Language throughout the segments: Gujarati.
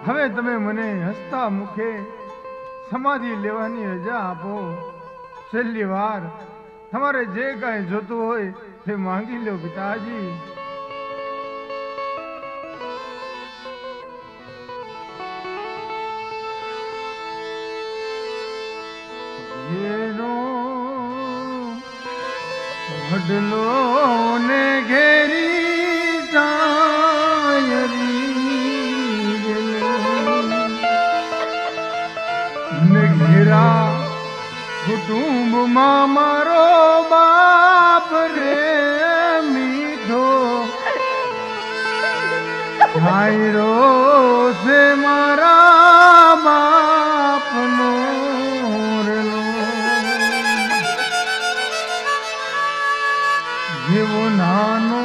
હવે તમે મને હસતા મુખે સમાધિ લેવાની રજા આપો. છેલ્લી વાર તમારે જે કાંઈ જોતું હોય તે માંગી લો પિતાજી. વડલો ને ઘેરી ને ઘેરા કુટુંબમાં મારો બાપ રે મીઠો ભાઈરો છે મારા બાપનો જેવો નાનો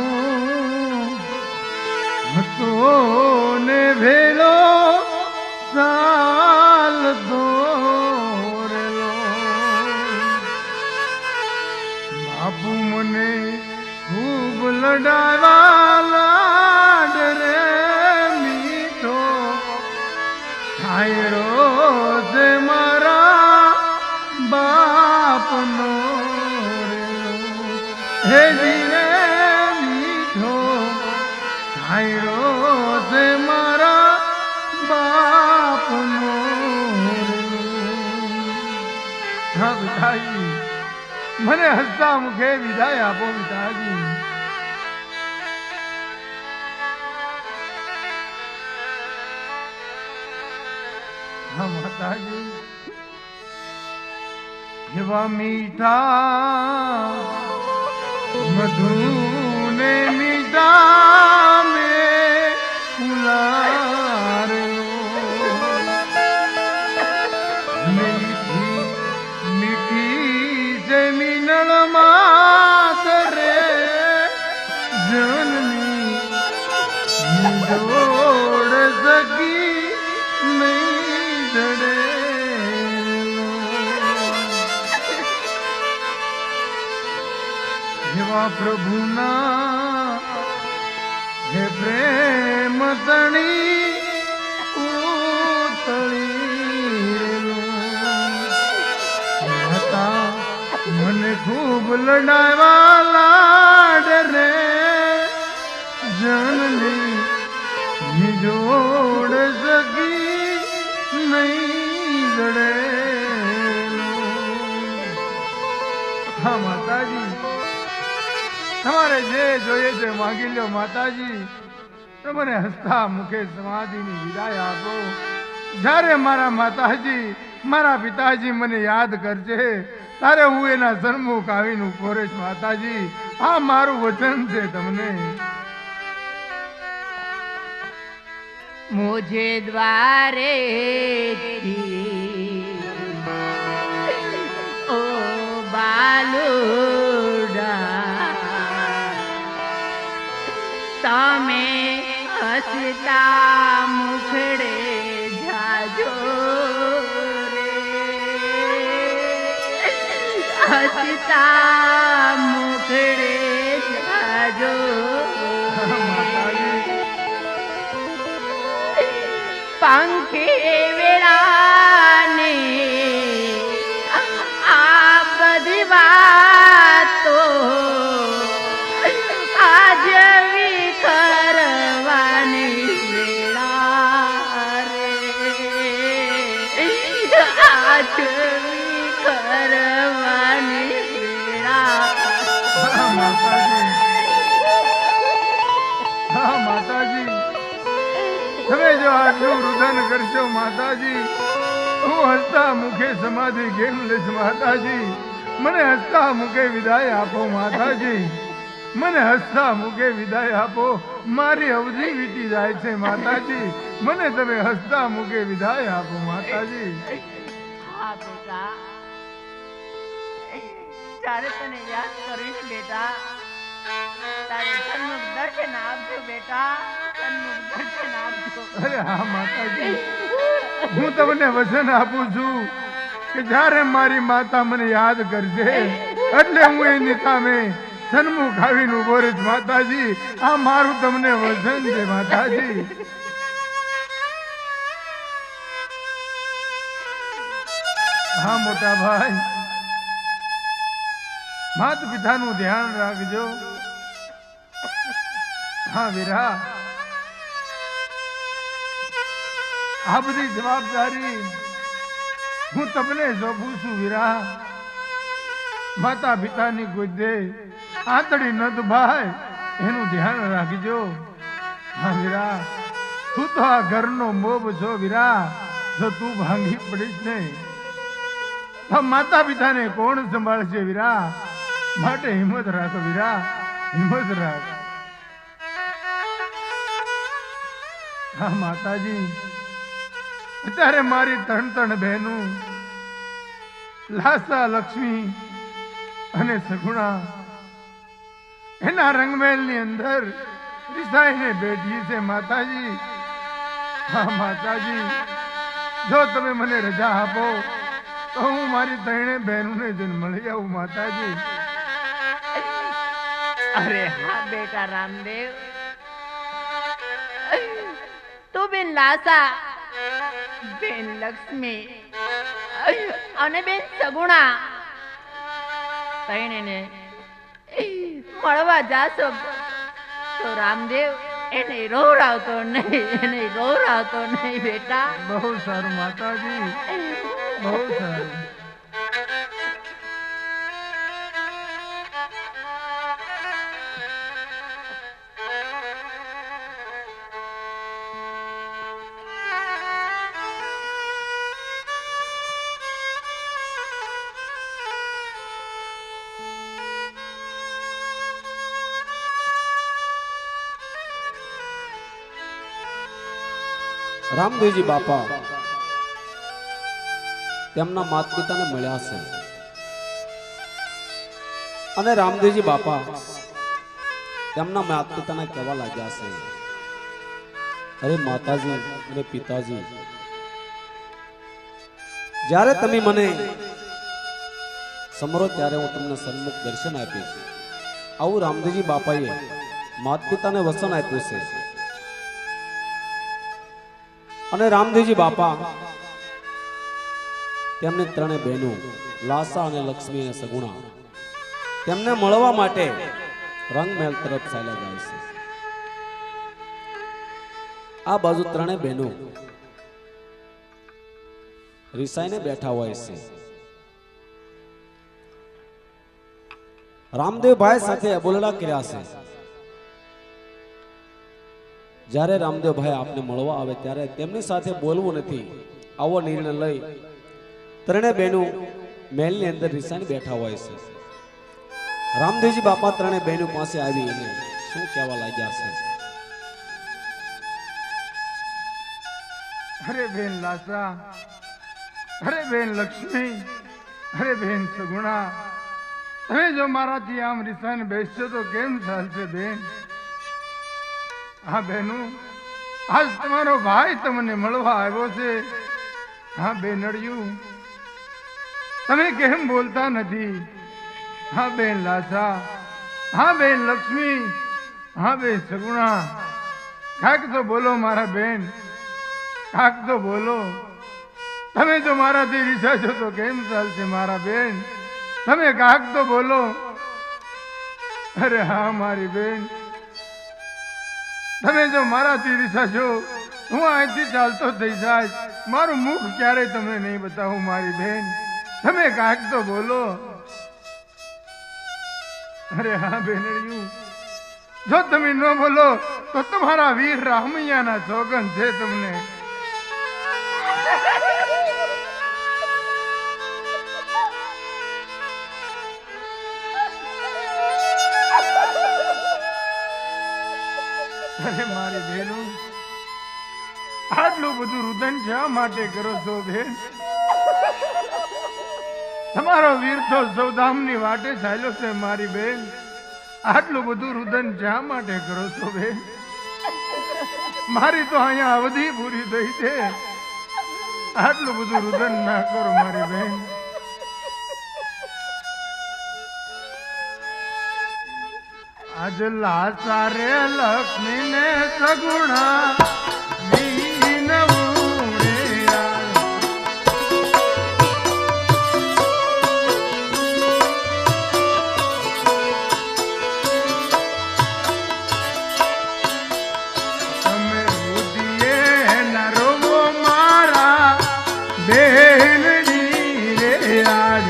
હતો ને ભેલો ચાલતો રેલો. બાપુ મને ખૂબ લડાવા લાડ રે મીઠો ખાયરો છે મારા બાપનો હે જીરે મીઠો ખાયરો છે મારા બાપનો. હા પિતાજી મને હસતા મુખે વિદાય આપો પિતાજી. હા માતાજી, એવા મીઠા મધુ ને મીઠા મેં ફુલારો, મીઠી મીઠી જમીનળ માતરે જનની જોડ સકી નહીં જડે. એવા પ્રભુના હે પ્રેમ તણી ઉતળી હતા, મને ખૂબ લડાવા લાડ રે જનની નિજોડ સકી નહીં જડે. હા માતાજી, તમારે જે જોઈએ છે માંગી લો માતાજી. તમને હસતા મુખે સમાધિની વિદાય આપો. જ્યારે મારા માતાજી મારા પિતાજી મને યાદ કરશે ત્યારે હું એના સન્મુખ આવીને ઉભો રહીશ માતાજી. આ મારું વચન છે તમને. मुझे द्वारे ओ बालुड़ा तमे हसता मुखड़े जाजो रे, हसता मुखड़े जाजो. पंखे वेड़ाने आ बधी वातो आज विखरवानी वेड़ा रे, आज विखरवानी वेड़ा. હા માતાજી, હા માતાજી, તમે જો આટલું રુદન કરશો માતાજી, હું હસતા મુખે સમાધિ ઘેર લઈશ માતાજી. મને હસતા મુખે વિદાય આપો માતાજી. મને હસતા મુખે વિદાય આપો. મારી અવધિ વીતી જાય છે માતાજી. મને તમે હસતા મુખે વિદાય આપો માતાજી. હા બેટા, જ્યારે તને યાદ કરીશ બેટા તારે સન્મુખ દર્શન આપજો બેટા, સન્મુખ દર્શન આપજો. અરે હા માતાજી, હું તમને વચન આપું છું કે જ્યારે મારી માતા મને યાદ કરશે એટલે હું એની સામે સન્મુખ આવીને ઉભો રહીશ માતાજી. આ મારું તમને વચન છે માતાજી. હા મોટા ભાઈ, માત પિતાનું ધ્યાન રાખજો. હા વીરા, આ બધી જવાબદારી હું તમને સોંપું છું વીરા. માતા પિતાની ગોદે આંતળી ન દુભાય એનું ધ્યાન રાખજો. હા વીરા, તું તો આ ઘરનો મોભ છો વીરા. જો તું ભાંગી પડીશ ને તો માતા પિતાને કોણ સંભાળશે વીરા? માટે હિંમત રાખો વીરા, હિંમત રાખ. હા માતાજી, અત્યારે મારી ત્રણ બહેનું લાસા, લક્ષ્મી અને સગુણા એના રંગમહેલની અંદર રિસાઈને બેઠી છે માતાજી. હા માતાજી, જો તમે મને રજા આપો તો હું મારી ત્રણે બહેનોને જન્મ મળી આવું માતાજી. અરે હા બેટા રામદેવ, તું બેન લાસા, બેન લક્ષ્મી અને બેન સગુણા તૈણેને મળવા જાશો તો રામદેવ એને રોવડાવતો નહીં બેટા. બહુ સારું માતાજી, બહુ સારું. રામદેવજી બાપા તેમના માતા પિતાને મળ્યા છે અને રામદેવજી બાપા તેમના માતા પિતાને કહેવા લાગ્યા છે, અરે માતાજી અને પિતાજી, જ્યારે તમે મને સમરો ત્યારે હું તમને સન્મુખ દર્શન આપીશ. આવું રામદેવજી બાપાએ માતા પિતાને વચન આપ્યું છે. અને રામદેવજી બાપા તેમની ત્રણે બહેનો લાસા અને લક્ષ્મી અને સગુણા તેમને મળવા માટે રંગમહેલ તરફ ચાલ્યા જાય છે. આ બાજુ ત્રણે બહેનો રિસાઈને બેઠા હોય છે. રામદેવભાઈ સાથે બોલડા કર્યા છે. જ્યારે રામદેવભાઈ આપને મળવા આવે ત્યારે તેમની સાથે બોલવું નથી, આવો નિર્ણય લઈ ત્રણે બહેનો મહેલની અંદર રિસાઈને બેઠા હોય છે. રામદેવજી બાપા ત્રણે બહેનો પાસે આવી અને શું કહેવા લાગ્યા છે? અરે બેન લાસા, અરે બેન લક્ષ્મી, અરે બેન સગુણા, તમે જો મારાથી આમ રિસાઈને બેસશો તો કેમ ચાલશે બેન? હા બહેનો, આજ તમારો ભાઈ તમને મળવા આવ્યો છે. હા બેનડિયું, તમે કેમ બોલતા નથી? હા બેન લાસા, હા બેન લક્ષ્મી, હા બેન સગુણા, કાક તો બોલો મારા બેન, કાક તો બોલો. તમે જો મારાથી રીસાશો તો કેમ ચાલશે મારા બેન? તમે કાક તો બોલો. અરે હા મારી બેન, તમે જો મારાથી રીસાશો હું અહીંથી ચાલતો થઈ જાય, મારું મુખ ક્યારેય તમને નહીં બતાવું મારી બેન. તમે કાક તો બોલો. અરે હા બેનડિયું, જો તમે ન બોલો તો તમારા વીર રામૈયાના સોગન છે તમને. અરે મારી બહેનો, આટલું બધું રુદન શા માટે કરો છો બેન? તમારો વીર તો સૌધામની વાટે ચાલ્યો છે મારી બેન. આટલું બધું રુદન શા માટે કરો છો બેન? મારી તો અહીંયા અવધિ પૂરી થઈ છે. આટલું બધું રુદન ના કરો મારી બેન. આજ લાસા રે લક્ષ્મી ને સગુણા દીન ઉડ્યા. તમે બુદ્ધિએ નરવો મારા બેનડી રે આજ.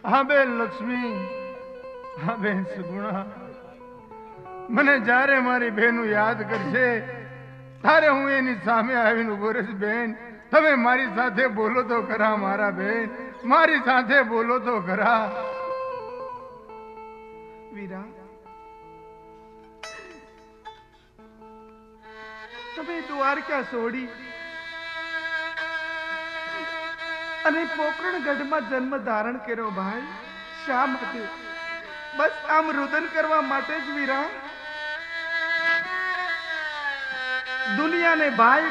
હા બેન લક્ષ્મી, હા બેન સુગુણા, મને જ્યારે મારી બહેનું યાદ કરશે ત્યારે હું એની સામે આવીને ઉભો રહીશ. બેન તમે મારી સાથે બોલો તો ખરા મારા બેન, મારી સાથે બોલો તો ખરા. વીરા, તમે દ્વારકા છોડી અને પોકરણગઢમાં જન્મ ધારણ કર્યો ભાઈ, શા માટે? બસ આમ રુદન કરવા માટે જ વીરા? દુનિયાને ભાઈ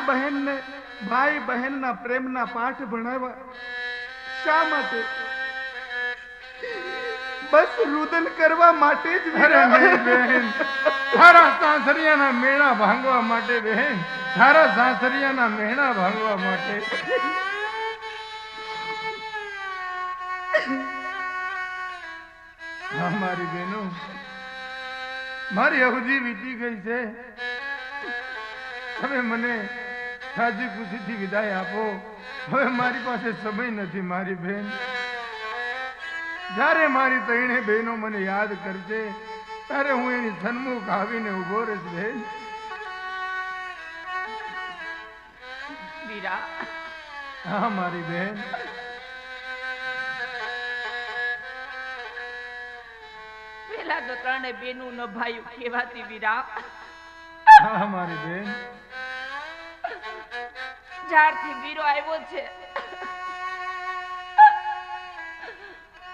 બહેનના પ્રેમના પાઠ ભણાવ્યા, શા માટે? બસ રુદન કરવા માટે જ અરે નહીં બેન, તારા સાસરિયાના મેણા ભાંગવા માટે બેન, તારા સાસરિયાના મેણા ભાંગવા માટે. હા મારી બહેનો, મારી અવધિ વીતી ગઈ છે. તમે મને રાજી ખુશીથી વિદાય આપો. હવે મારી પાસે સમય નથી મારી બેન. જ્યારે મારી ત્રણે બહેનો મને યાદ કરશે ત્યારે હું એની સન્મુખ આવીને ઉભો રહીશ બેન. વીરા, હા મારી બેન. પેલા તો ત્રણે બેનું નભાયું કહેવાતી વીરા. હા મારી બેન. જ્યારથી વીરો આવ્યો છે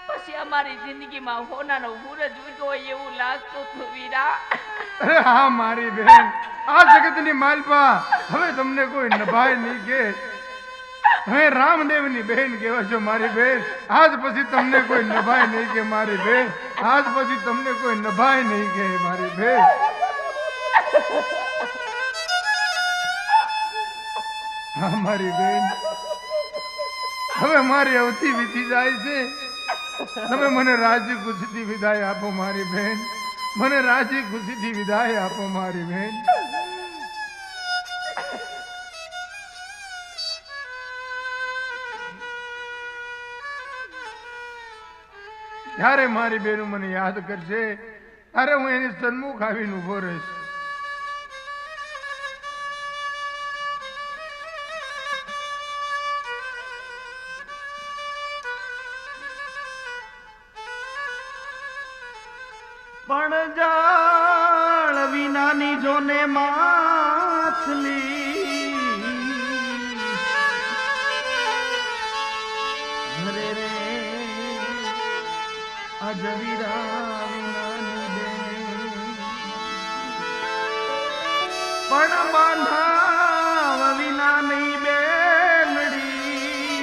પછી અમારી જિંદગીમાં હોનાનો સૂરજ ઉગ્યો હોય એવું લાગતું હતું વીરા. અરે હા મારી બેન, આ જગતની માલપા હવે તમને કોઈ નભાય નહીં કે. હવે રામદેવની બેન કહેવા છો મારી બેન. આજ પછી તમને કોઈ નભાય નહીં કે મારી બેન. આજ પછી તમને કોઈ નભાય નહીં કે મારી બેન. હા મારી બેન, હવે મારી અવધિ વીતી જાય છે. તમે મને રાજી ખુશીથી વિદાય આપો મારી બેન. મને રાજી ખુશીથી વિદાય આપો મારી બેન. જ્યારે મારી બેન મને યાદ કરશે ત્યારે હું એની સન્મુખ આવીને ઉભો રહીશ. પણ જાળ વિનાની જોને માછલી ઘરે રે આજ વીરા વિનાની બેન. પણ બાંધાવ વિનાની બેનડી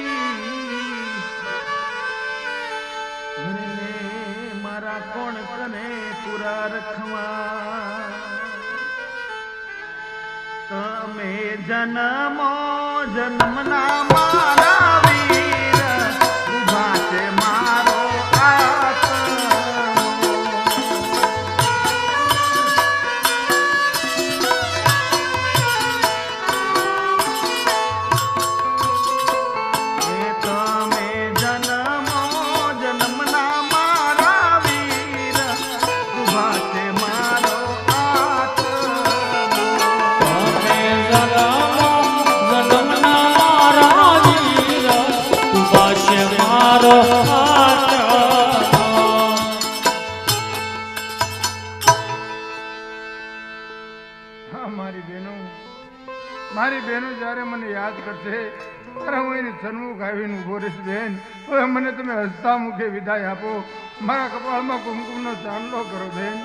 ઘરે મારા કોણ કને પૂરા રખવા. તમે જન્મો જન્મના મારા વીર, ઉભા છે મારો આત્મો. એ તમે જન્મો જન્મના મારા વીર, ઉભા છે મારો આત્મો. હા મારી બહેનો, મારી બહેનો જ્યારે મને યાદ કરશે ત્યારે હું એની સન્મુખ આવીને ઉભો રહીશ બેન. હવે મને તમે હસતા મુખે વિદાય આપો. મારા કપાળમાં કુમકુમનો ચાંદલો કરો બેન.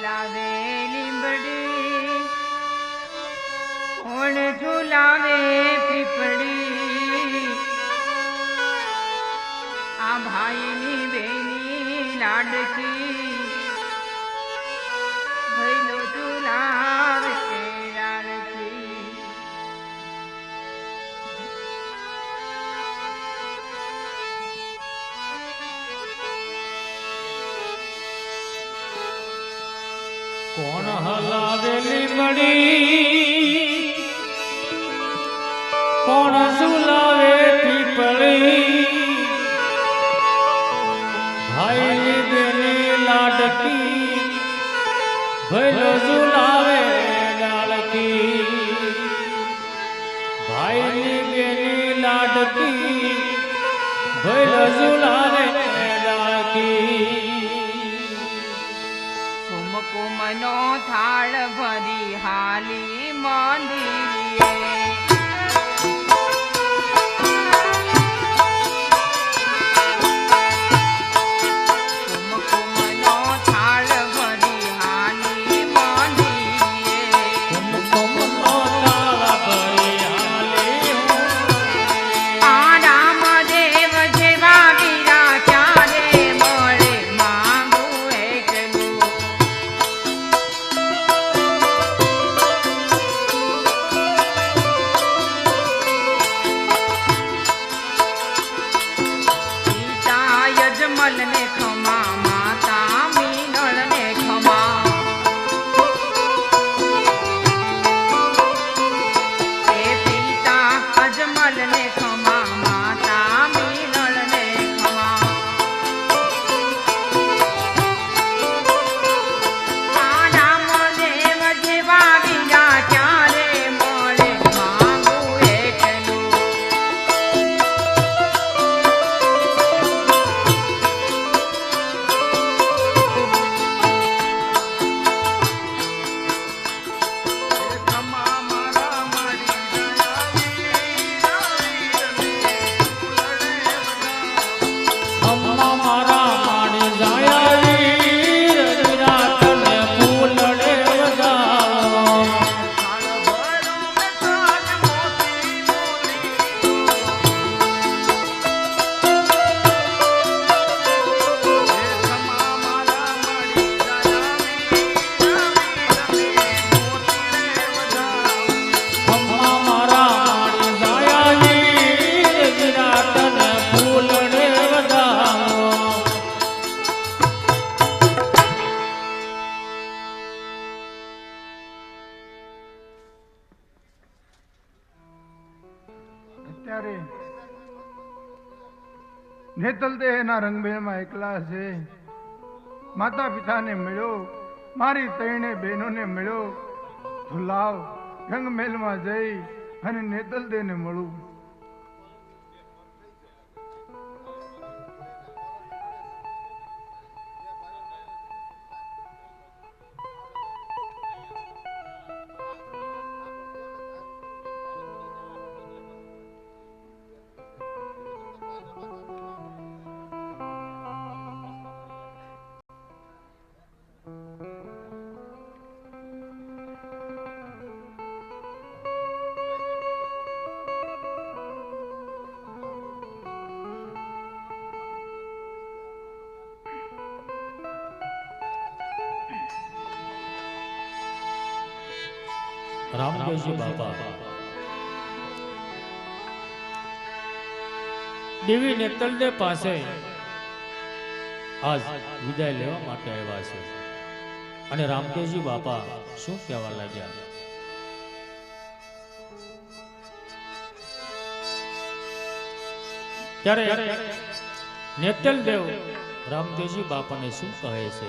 ઝુલાવે લીંબડી કોણ ઝુલાવે પીપળી આ ભાઈની બેની લાડકી ભૈલો ઝુલાવે લાડકી કોણ હલાવેલી મળી કોણ ઝુલાવે પીપળી ભાઈની બેની લાડકી ભૈલો ઝુલાવે લાડકી ભાઈની બેની લાડકી ભૈલો ઝુલાવે લાડકી કુમકુમનો થાળ ભરી હાલી મંદિરે કુમકુમનો થાળ ભરી હાલી મંદિરે કુમકુમનો થાળ ભરી હાલી આ રામદેવ જેવા વીરા ક્યારે મળે માંગુ એટલું સીતા યજમલને ખમા માતા મીનળને ખમા એ પિતા અજમલને ખમા માતા મીનળને ખમા આ રામદેવ જેવા વીરા ક્યારે મળે માંગુ એટલું ખમા મારા માડી અમ્મા મારા માડી જાયા વીર વિરાટને ફૂલડે વગાવો અમ્મા મારા માડી જાયા વીર વિરાટને ફૂલડે વગાવો અત્યારે નેતલ દેહના રંગભેળમાં એકલા છે. માતા પિતાને મળ્યો, મારી ત્રણે બહેનોને મળ્યો. તો લાવ રંગમહેલમાં જઈ અને નેતલ દેહને મળું. રામદેવજી બાપા દેવી નેતલદે પાસે આજ વિદાય લેવા માટે આવ્યા છે અને રામદેવજી બાપા શું કહેવા લાગ્યા ત્યારે નેતલ દેવ રામદેવજી બાપાને શું કહે છે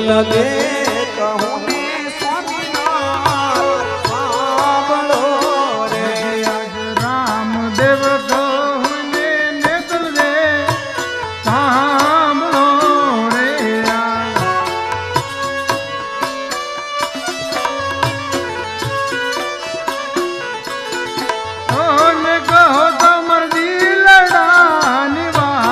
લગે કહું ને સ્વામિનાથ સાંભળો રે આજ રામદેવ કહું ને નેતલ રે સાંભળો રે આજ. ઓ ને કહો તમર દિલડાની વાત.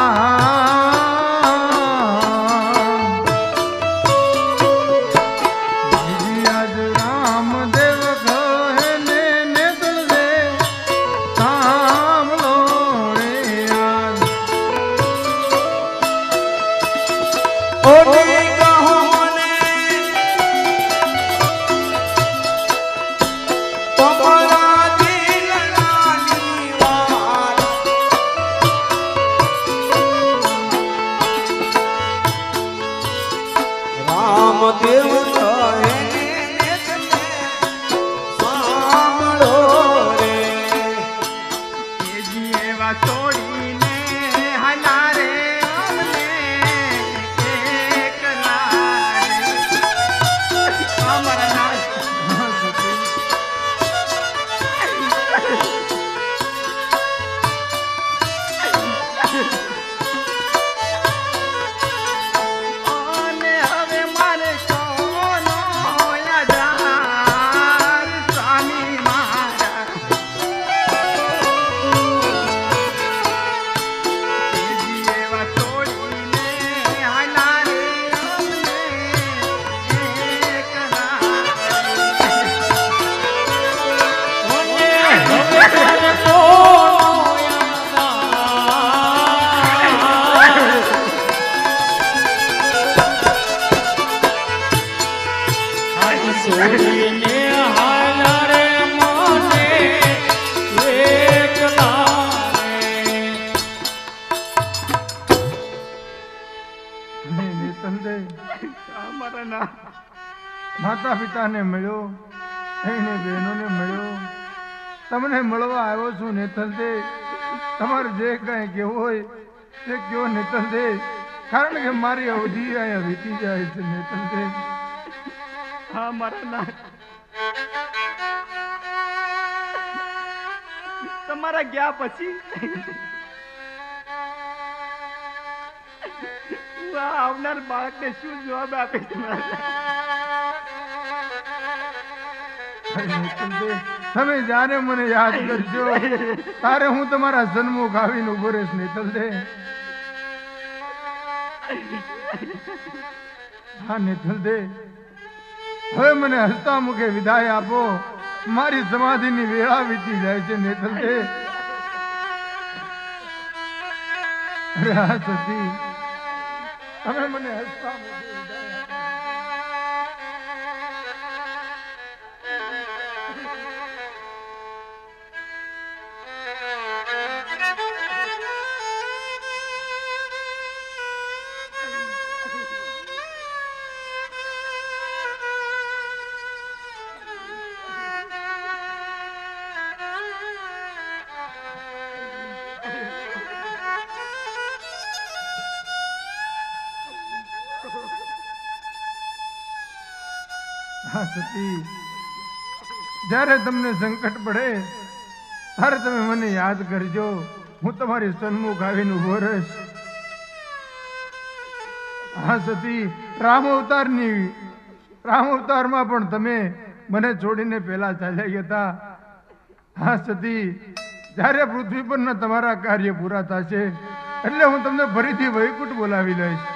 બીજી આજ રામદેવ કહે ને નેતલ રે સાંભળો રે આજ. ઓને કહું ને તમારા દિલડાની વાત રામદેવ કહે ને તમે સાંભળો રે એજી એવા છોડીને હલા રે અમને એકલા રે. અમરનાથ અને હવે મારે કોનો આધાર સ્વામી મારા. એજી એવા છોડીને હાલા રે અમને એકલા છોડીને હાલા રે મને એકલા રે. ને નિસંદેહ અમરનાથ માતા પિતાને મળ્યો, એને બહેનોને મળ્યો, તમને મળવા આવ્યો છું નેતલદે. તમારે જે કાંઈ કહેવું હોય તે કયો નેતલદે, કારણ કે મારી અવધિ અહીંયા વીતી જાય છે નેતલદે. અમરનાથ તમારા ગયા પછી હું આ આવનાર બાળકને શું જવાબ આપીશ અરે નેતલદે, તમે જ્યારે મને યાદ કરજો ત્યારે હું તમારા સન્મુખ આવીને ઉભો રહીશ નેતલદે. હા નેતલદે, હવે મને હસતા મુખે વિદાય આપો. મારી સમાધિની વેળા વીતી જાય છે નેતલદે. અરે હા સતી, તમે મને હસતા મુખે વિદાય આપો. હા સતી, જ્યારે તમને સંકટ પડે ત્યારે તમે મને યાદ કરજો. હું તમારી સન્મુખ આવીને ઉભો રહીશ. હા સતી, રામ અવતારમાં પણ તમે મને છોડીને પહેલા ચાલ્યા ગયા હતા. હા સતી, જ્યારે પૃથ્વી પરના તમારા કાર્ય પૂરા થશે એટલે હું તમને ફરીથી વૈકુંઠ બોલાવી લઈશ.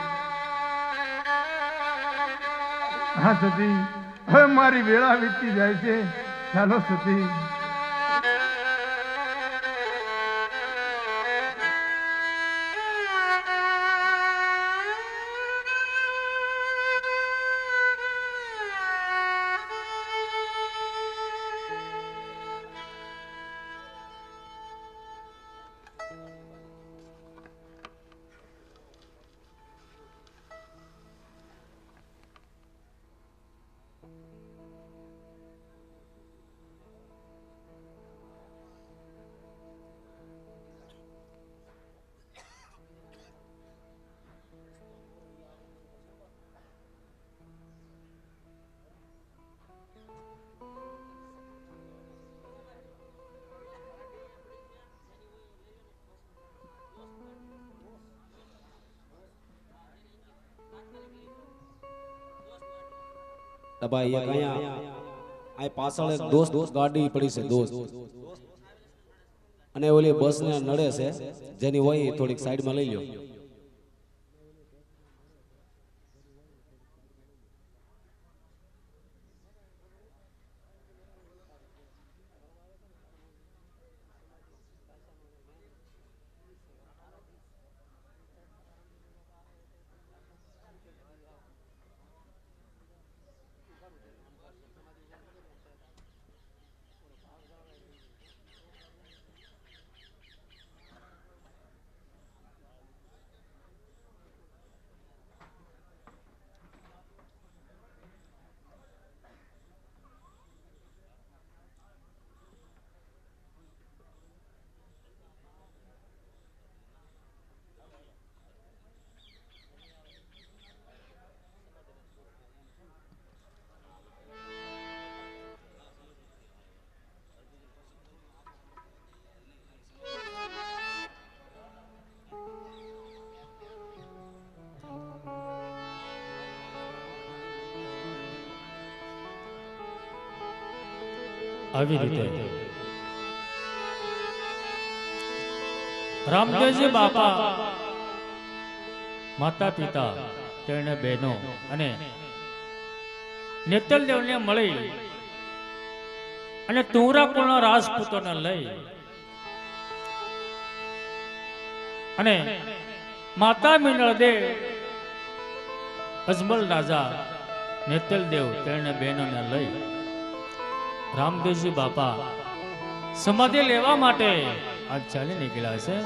હા સતી, હવે મારી વેળા વીતી જાય છે. ચાલો સતી. તો ભાઈ એક અહીંયા આ પાછળ એક દોસ્ત ગાડી પડી છે દોસ્ત, અને ઓલી બસ ને નડે છે, જેની હોય એ થોડીક સાઈડમાં લઈ લો. આવી રીતે રામદેવજી બાપા માતા પિતા તેને બહેનો અને નેતલદેવને મળી અને તુંરા કુળના રાજપૂતોને લઈ અને માતા મિનળદેવ અજમલ રાજા નેતલદેવ તેને બહેનોને લઈ રામદેવજી બાપા સમાધિ લેવા માટે આજ ચાલી નીકળ્યા છે.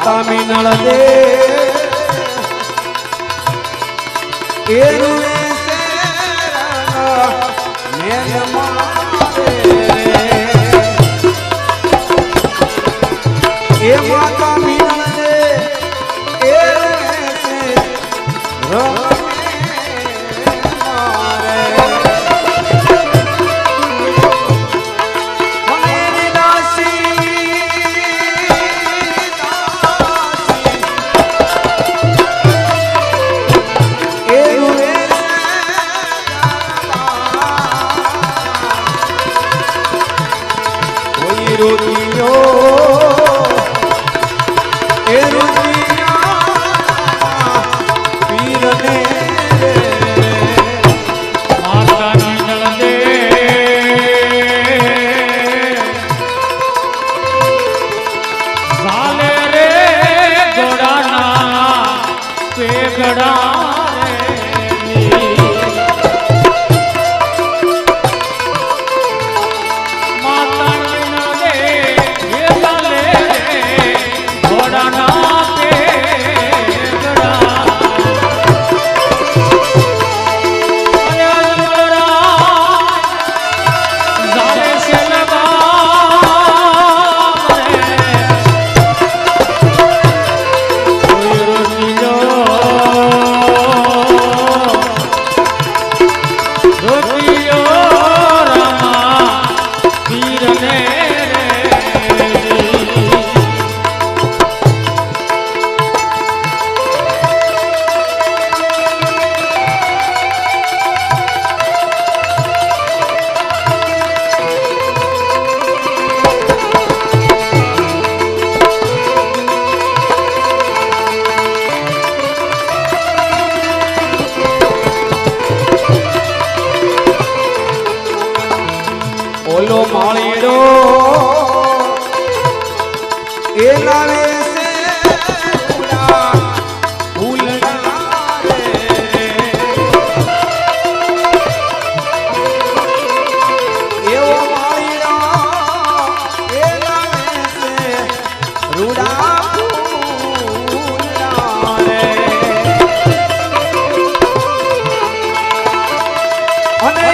માતા મિનળ દે એ રૂએ મેલ મારે એ માતા મિનળ દે એ ઓલો માળીડો એ લાવે છે ફૂલા ફૂલડા રે એવો માળીડો એ લાવે છે રૂડા ફૂલડા રે અને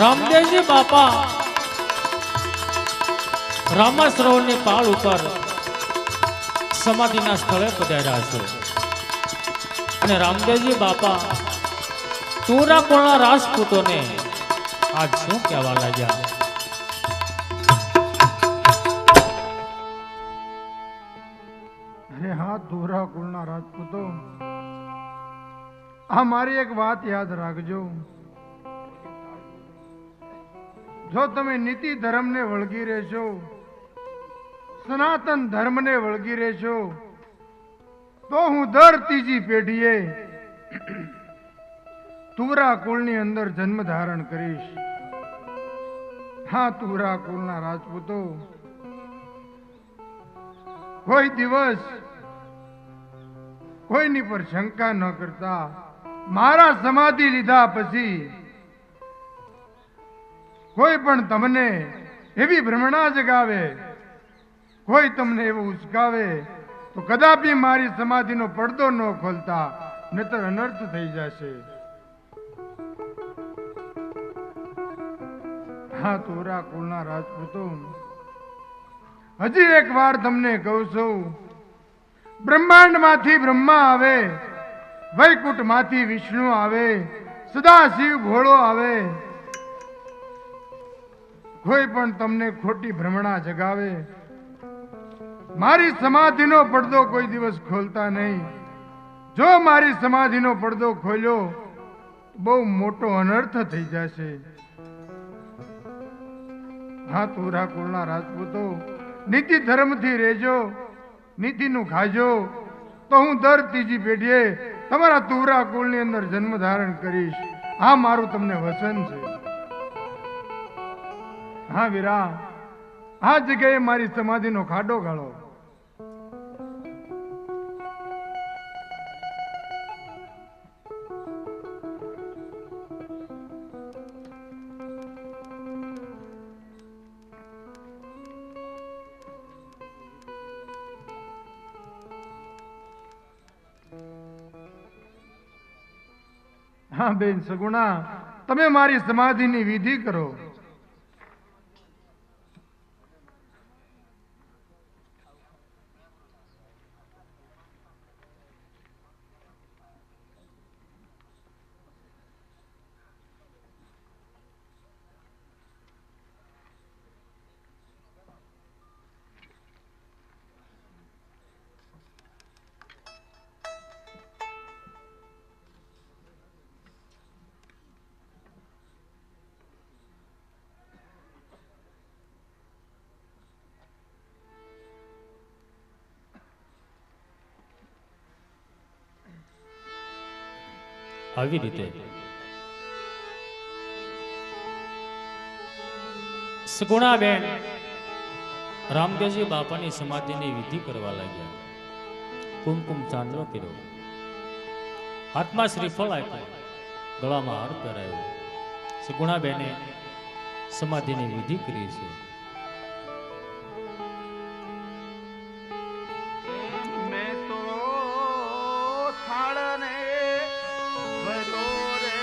રામદેવજી બાપા રામા સરોવરની પાળ ઉપર સમાધિના સ્થળે પધાર્યા છે અને રામદેવજી બાપા તુરાકોળના રાજપૂતોને આજ શું કહેવા લાગ્યા? અરે હા ધોરા કુળના રાજપૂતો, આ મારી એક વાત યાદ રાખજો. જો તમે નીતિ ધર્મને વળગી રહેશો, સનાતન ધર્મને વળગી રહેશો, તો હું દર ત્રીજી પેઢીએ તુરા કુળની અંદર જન્મ ધારણ કરીશ. હા તુરા કુળના રાજપૂતો, કોઈ દિવસ કોઈની પર શંકા ન કરતા મારા સમાધિ લીધા પછી કોઈ પણ તમને એવી ભ્રમણા જગાવે, કોઈ તમને એવું ઉચકાવે તો કદાપી મારી સમાધિનો પડદો ન ખોલતા, નહીતર અનર્થ થઈ જશે. હા તોરા કુળના રાજપૂતો, હજી એક વાર તમને કહું છું, બ્રહ્માંડ માંથી બ્રહ્મા આવે, વૈકુંઠ માંથી વિષ્ણુ આવે, સદાશિવ ભોળો આવે, કોઈ પણ તમને ખોટી ભ્રમણા જગાવે, મારી સમાધિનો પડદો કોઈ દિવસ ખોલતા નહીં. જો મારી સમાધિનો પડદો ખોલ્યો બહુ મોટો અનર્થ થઈ જશે. હા તુરા કુળના રાજપૂતો, નીતિ ધર્મથી રહેજો, નીતિનું ખાજો તો હું દર ત્રીજી પેઢીએ તમારા તુવરા કુળની અંદર જન્મ ધારણ કરીશ. આ મારું તમને વચન છે. હા વીરા, આ જગ્યાએ મારી સમાધિનો ખાડો ગાળો. હા બેન સગુણા, તમે મારી સમાધિની વિધિ કરો. આવી રીતે સગુણાબેન રામદેવજી બાપાની સમાધિની વિધિ કરવા લાગ્યા. કુમકુમ ચાંદલો કર્યો, હાથમાં શ્રીફળ આપ્યું, ગળામાં હાર પહેરાયો. સગુણાબેને સમાધિની વિધિ કરી છે. મેં તો થાળને ભર્યો રે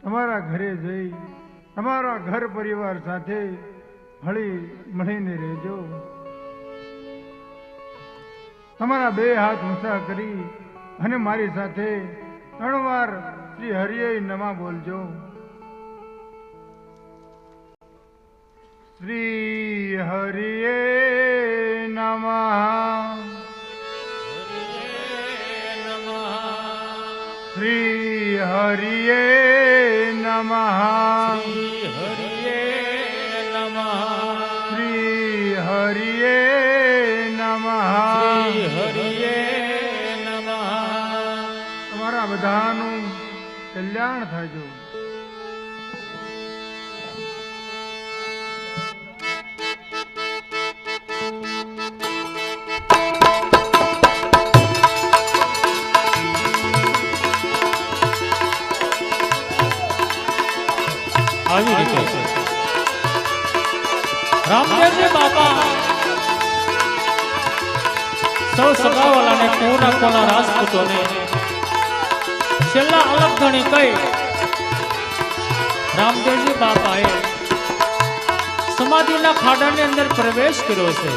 તમારા ઘરે જઈ તમારા ઘર પરિવાર સાથે હળી મળીને રહેજો. તમારા બે હાથ ઊંચા કરી અને મારી સાથે 3 વાર શ્રી હરિએ નમઃ બોલજો. શ્રી હરિએ નમઃ, શ્રી હરિએ નમઃ, શ્રી હરિએ નમઃ. તમારા બધાનું કલ્યાણ થાજો. આવી રીતે રામદેવજી બાપા સૌ સગાવાલાને કોના કોના રાજપૂતોને છેલ્લા અલગ ગણી કઈ રામદેવજી બાપાએ સમાધિના ખાડાની અંદર પ્રવેશ કર્યો છે.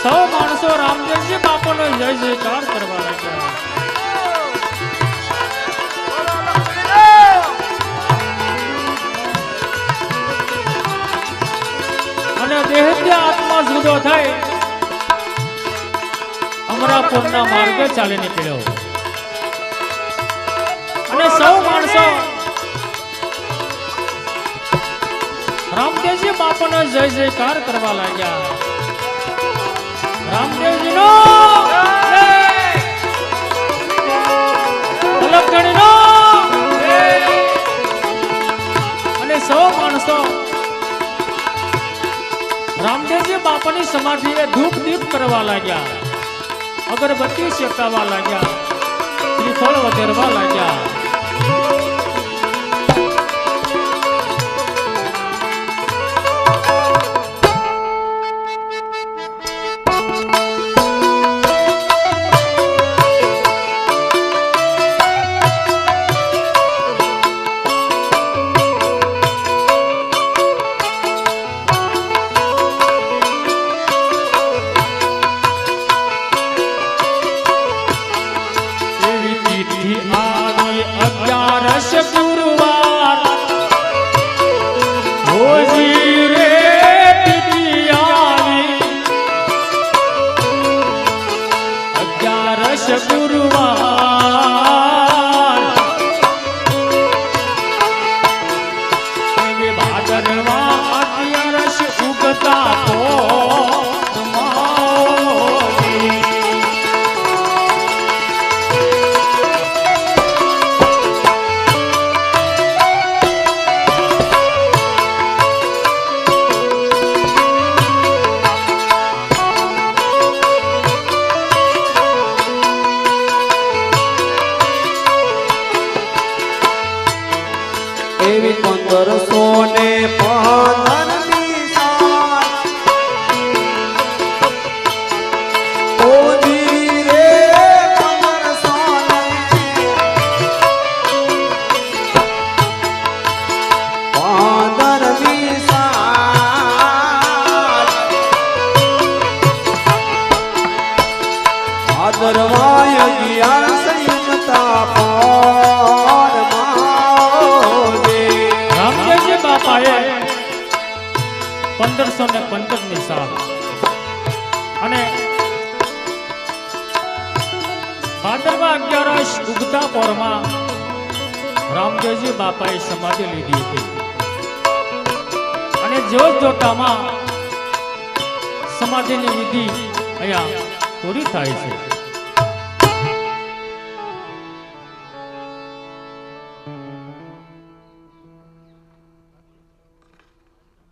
સૌ માણસો રામદેવજી બાપાનો જય જયકાર કરવા લાગ્યા. અને દેહથી આત્મા જુદો થઈ અમરાપુરના માર્ગે ચાલી નીકળ્યો. અને સૌ માણસો રામદેવજી બાપાનો જય જયકાર કરવા લાગ્યા. રામદેવજીનો અલગણીનો અને સૌ માણસો રામદેવજી બાપાની સમાધિએ ધૂપ દીપ કરવા લાગ્યા. અગરબત્તી શેકાવા લાગ્યા. શ્રીફળ વધેરવા લાગ્યા. એવી 1515 ઓજી રે 1515 ભાદરવાય ગયા સંયમતા બાપાએ 1515 સાલ અને ભાદરવા 11 ઉગતા પોરમાં રામદેવજી બાપાએ સમાધિ લીધી હતી. અને જોત જોતામાં સમાધિની વિધિ અહીંયા પૂરી થાય છે.